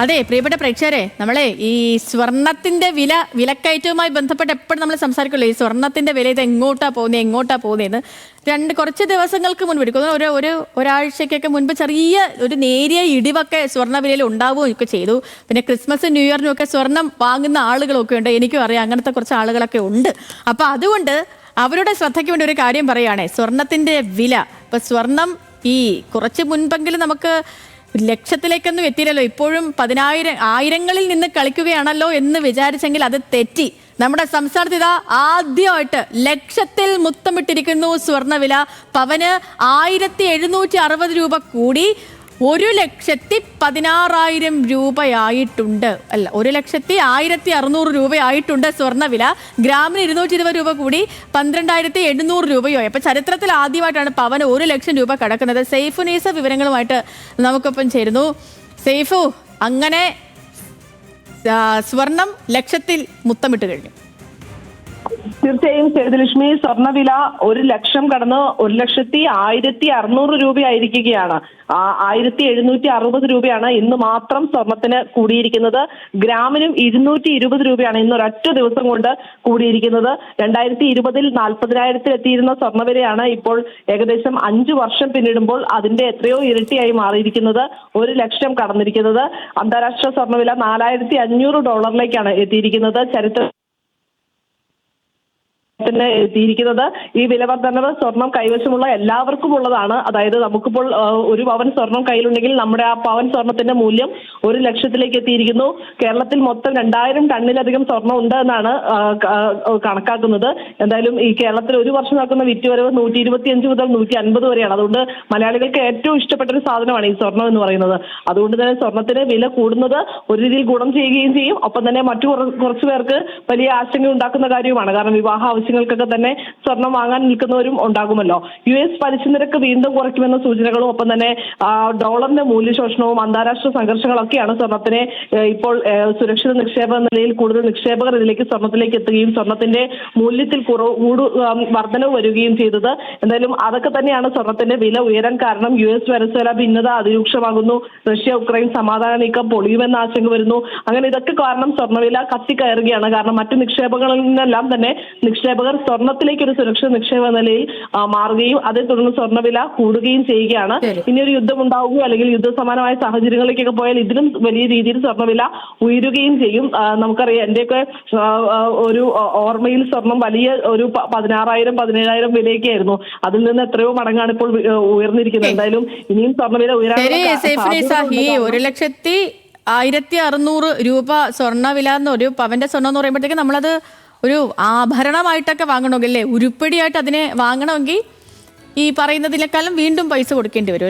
അതെ, പ്രിയപ്പെട്ട പ്രേക്ഷകരെ, നമ്മളെ ഈ സ്വർണത്തിന്റെ വിലക്കയറ്റവുമായി ബന്ധപ്പെട്ട് എപ്പോഴും നമ്മൾ സംസാരിക്കുള്ളൂ. ഈ സ്വർണത്തിന്റെ വില ഇത് എങ്ങോട്ടാ പോകുന്നതെന്ന് കുറച്ച് ദിവസങ്ങൾക്ക് മുൻപ് ഒരാഴ്ചക്കൊക്കെ മുൻപ് ചെറിയ ഒരു നേരിയ ഇടിവൊക്കെ സ്വർണ്ണ വിലയിൽ ഉണ്ടാവുകയൊക്കെ ചെയ്തു. പിന്നെ ക്രിസ്മസ് ന്യൂ ഇയറിനും ഒക്കെ സ്വർണം വാങ്ങുന്ന ആളുകളൊക്കെ ഉണ്ട്. എനിക്കും അറിയാം, അങ്ങനത്തെ കുറച്ച് ആളുകളൊക്കെ ഉണ്ട്. അപ്പൊ അതുകൊണ്ട് അവരുടെ ശ്രദ്ധയ്ക്ക് വേണ്ടി ഒരു കാര്യം പറയുകയാണെ, സ്വർണത്തിന്റെ വില. ഇപ്പൊ സ്വർണം ഈ കുറച്ച് മുൻപെങ്കിലും നമുക്ക് ലക്ഷത്തിലേക്കൊന്നും എത്തിയില്ലല്ലോ. ഇപ്പോഴും ആയിരങ്ങളിൽ നിന്ന് കളിക്കുകയാണല്ലോ എന്ന് വിചാരിച്ചെങ്കിൽ അത് തെറ്റി. നമ്മുടെ സംസ്ഥാനത്ത് ഇതാ ആദ്യമായിട്ട് ലക്ഷത്തിൽ മുത്തമിട്ടിരിക്കുന്നു സ്വർണ്ണവില. പവന് 1760 രൂപ കൂടി 1,16,000 രൂപയായിട്ടുണ്ട്. അല്ല, 1,16,600 രൂപയായിട്ടുണ്ട് സ്വർണ്ണവില. ഗ്രാമിന് 220 രൂപ കൂടി 12,800 രൂപയായി. അപ്പൊ ചരിത്രത്തിൽ ആദ്യമായിട്ടാണ് പവന് 1 ലക്ഷം രൂപ കടക്കുന്നത്. സെയ്ഫു നീസ വിവരങ്ങളുമായിട്ട് നമുക്കൊപ്പം ചേരുന്നു. സെയ്ഫു, അങ്ങനെ സ്വർണം ലക്ഷത്തിൽ മുത്തമിട്ട് കഴിഞ്ഞു. തീർച്ചയായും സേതുലക്ഷ്മി, സ്വർണ്ണവില 1 ലക്ഷം കടന്ന് 1,16,600 രൂപയായിരിക്കുകയാണ്. 1,760 രൂപയാണ് ഇന്ന് മാത്രം സ്വർണത്തിന് കൂടിയിരിക്കുന്നത്. ഗ്രാമിനും 220 രൂപയാണ് ഇന്ന് ഒരൊറ്റ ദിവസം കൊണ്ട് കൂടിയിരിക്കുന്നത്. 2020 40,000 എത്തിയിരുന്ന സ്വർണ്ണവിലയാണ് ഇപ്പോൾ ഏകദേശം 5 വർഷം പിന്നിടുമ്പോൾ അതിന്റെ എത്രയോ ഇരട്ടിയായി മാറിയിരിക്കുന്നത്. 1 ലക്ഷം കടന്നിരിക്കുന്നത്. അന്താരാഷ്ട്ര സ്വർണ്ണവില $4,500 എത്തിയിരിക്കുന്നത്. എത്തിയിരിക്കുന്നത്. ഈ വില വർധനവ് സ്വർണം കൈവശമുള്ള എല്ലാവർക്കും ഉള്ളതാണ്. അതായത് നമുക്കിപ്പോൾ ഒരു പവൻ സ്വർണം കയ്യിലുണ്ടെങ്കിൽ നമ്മുടെ ആ പവൻ സ്വർണത്തിന്റെ മൂല്യം 1 ലക്ഷത്തിലേക്ക് എത്തിയിരിക്കുന്നു. കേരളത്തിൽ മൊത്തം 2000 ടണ്ണിലധികം സ്വർണം ഉണ്ട് എന്നാണ് കണക്കാക്കുന്നത്. എന്തായാലും ഈ കേരളത്തിൽ ഒരു വർഷം നടക്കുന്ന വിറ്റുവരവ് 125 മുതൽ 150 വരെയാണ്. അതുകൊണ്ട് മലയാളികൾക്ക് ഏറ്റവും ഇഷ്ടപ്പെട്ട ഒരു സാധനമാണ് ഈ സ്വർണം എന്ന് പറയുന്നത്. അതുകൊണ്ട് തന്നെ സ്വർണത്തിന് വില കൂടുന്നത് ഒരു രീതിയിൽ ഗുണം ചെയ്യുകയും ചെയ്യും. ഒപ്പം തന്നെ മറ്റു കുറച്ചു പേർക്ക് വലിയ ആശങ്ക ഉണ്ടാക്കുന്ന കാര്യവുമാണ്. കാരണം വിവാഹ ആവശ്യങ്ങൾക്കൊക്കെ തന്നെ സ്വർണം വാങ്ങാൻ നിൽക്കുന്നവരും ഉണ്ടാകുമല്ലോ. US പലിശ നിരക്ക് വീണ്ടും കുറയ്ക്കുമെന്ന സൂചനകളും ഒപ്പം തന്നെ ഡോളറിന്റെ മൂല്യശോഷണവും അന്താരാഷ്ട്ര സംഘർഷങ്ങളൊക്കെയാണ് സ്വർണത്തിനെ ഇപ്പോൾ സുരക്ഷിത നിക്ഷേപ നിലയിൽ കൂടുതൽ നിക്ഷേപകർ ഇതിലേക്ക് സ്വർണത്തിലേക്ക് എത്തുകയും സ്വർണത്തിന്റെ മൂല്യത്തിൽ വർധനവ് വരികയും ചെയ്തത്. എന്തായാലും അതൊക്കെ തന്നെയാണ് സ്വർണത്തിന്റെ വില ഉയരാൻ കാരണം. US വെനസ്വേല ഭിന്നത അതിരൂക്ഷമാകുന്നു. റഷ്യ ഉക്രൈൻ സമാധാന നീക്കം പൊളിയുമെന്ന ആശങ്ക വരുന്നു. അങ്ങനെ ഇതൊക്കെ കാരണം സ്വർണ്ണവില കത്തിക്കയറുകയാണ്. കാരണം മറ്റു നിക്ഷേപങ്ങളിൽ നിന്നെല്ലാം തന്നെ നിക്ഷേപകർ സ്വർണത്തിലേക്ക് ഒരു സുരക്ഷിത നിക്ഷേപ നിലയിൽ മാറുകയും അതേ തുടർന്ന് സ്വർണ്ണവില കൂടുകയും ചെയ്യുകയാണ്. ഇനി ഒരു യുദ്ധം ഉണ്ടാവുകയോ അല്ലെങ്കിൽ യുദ്ധസമാനമായ സാഹചര്യങ്ങളിലേക്കൊക്കെ പോയാൽ ഇതിലും വലിയ രീതിയിൽ സ്വർണ്ണവില ഉയരുകയും ചെയ്യും. നമുക്കറിയാം, എന്റെയൊക്കെ ഒരു ഓർമ്മയിൽ സ്വർണം വലിയ ഒരു 16,000 17,000 വിലയൊക്കെ ആയിരുന്നു. അതിൽ നിന്ന് എത്രയോ മടങ്ങാണ് ഇപ്പോൾ ഉയർന്നിരിക്കുന്നത്. എന്തായാലും ഇനിയും സ്വർണ്ണവില ഉയരാൻ 1,16,600 രൂപ സ്വർണ്ണവില ഒരു പവന്റെ സ്വർണ്ണം എന്ന് പറയുമ്പോഴത്തേക്ക് നമ്മളത് ഒരു ആഭരണമായിട്ടൊക്കെ വാങ്ങണമെങ്കിൽ, അല്ലേ, ഉരുപ്പടിയായിട്ട് അതിനെ വാങ്ങണമെങ്കിൽ ഈ പറയുന്നതിനേക്കാളും വീണ്ടും പൈസ കൊടുക്കേണ്ടി വരും.